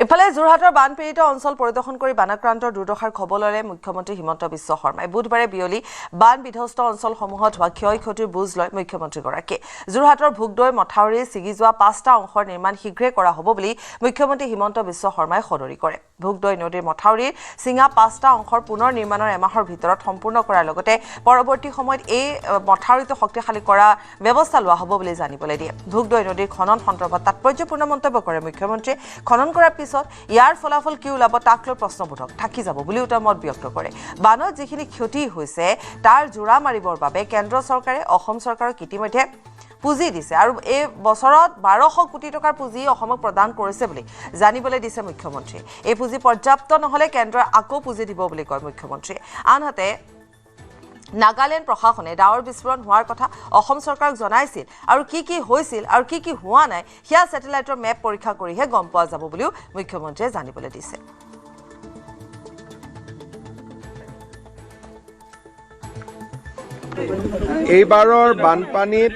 ইফালে যোৰহাটৰ বানপীড়িত অঞ্চল পৰিদৰ্শন কৰি বানাক্ৰান্তৰ দুৰ্দশাৰ খবৰ ল'লে মুখ্যমন্ত্ৰী হিমন্ত বিশ্ব শৰ্মাই। বুধবাৰে বিয়লি বান বিধ্বস্ত অঞ্চলসমূহত হোৱা ক্ষয় ক্ষতিৰ বুজ লয় মুখ্যমন্ত্ৰীগৰাকীয়ে। যোৰহাটৰ ভোগদৈ মথাউৰি ছিগি যোৱা 5টা অংশৰ নিৰ্মাণ শীঘ্ৰে কৰা হ'ব বুলি মুখ্যমন্ত্ৰী হিমন্ত বিশ্ব শৰ্মাই সদৰি কৰে। ভোগদৈ নদীৰ মথাউৰিৰ ছিঙা 5টা অংশৰ পুনৰ নিৰ্মাণৰ এমাহৰ ভিতৰত সম্পূৰ্ণ কৰাৰ লগতে পৰৱৰ্তী সময়ত এই মথাউৰিটো শক্তিশালী কৰা ব্যৱস্থা লোৱা হ'ব বুলি জানিবলৈ দিয়ে। ভোগদৈ নদীৰ খনন সন্দৰ্ভত তাৎপৰ্যপূৰ্ণ মন্তব্য কৰে মুখ্যমন্ত্ৰীয়ে। খনন কৰাৰ পিছত ইয়াৰ ফলাফল কি ওলাব তাক লৈ প্ৰশ্নবোধক থাকি যাব বুলিও তেওঁ মত ব্যক্ত কৰে। বানত যিখিনি ক্ষতি হৈছে তাৰ জোৰা মাৰিবৰ বাবে কেন্দ্ৰ চৰকাৰে অসম চৰকাৰক ইতিমধ্যে পুঁজি দিছে আৰু এই বছৰত 1200 কোটি টকাৰ পুঁজি অসমক প্ৰদান কৰিছে বুলি জানিবলৈ দিছে মুখ্যমন্ত্ৰীয়ে। এই পুঁজি পৰ্যাপ্ত নহ'লে কেন্দ্ৰই আকৌ পুঁজি দিব বুলি কয় মুখ্যমন্ত্ৰীয়ে। আনহাতে নাগালেণ্ড প্ৰশাসনে ডাৱৰ বিস্ফোৰণ হোৱাৰ কথা অসম চৰকাৰক জনাইছিল আৰু কি হৈছিল আৰু কি হোৱা নাই সেয়া ছেটেলাইটৰ মেপ পৰীক্ষা কৰিহে গম পোৱা যাব বুলিও মুখ্যমন্ত্ৰীয়ে জানিবলৈ দিছে। এইবাৰৰ বানপানীত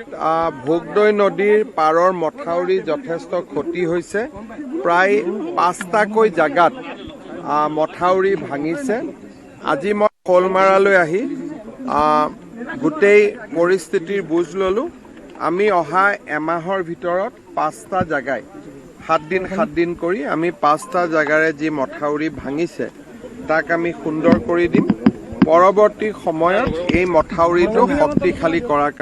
ভোগদৈ নদীৰ পাৰৰ মথাউৰি যথেষ্ট ক্ষতি হৈছে। প্ৰায় 5টাকৈ জাগাত মথাউৰি ভাঙিছে। আজি মই শ'লমাৰালৈ আহি গোটেই পৰিস্থিতিৰ বুজ ল'লোঁ। আমি অহা এমাহৰ ভিতৰত 5টা জাগাই 7 দিন কৰি আমি 5টা জাগাৰে যি মথাউৰি ভাঙিছে তাক আমি সুন্দৰ কৰি দিম। পৰৱৰ্তী সময়ত এই মথাউৰিটো শক্তিশালী কৰাৰ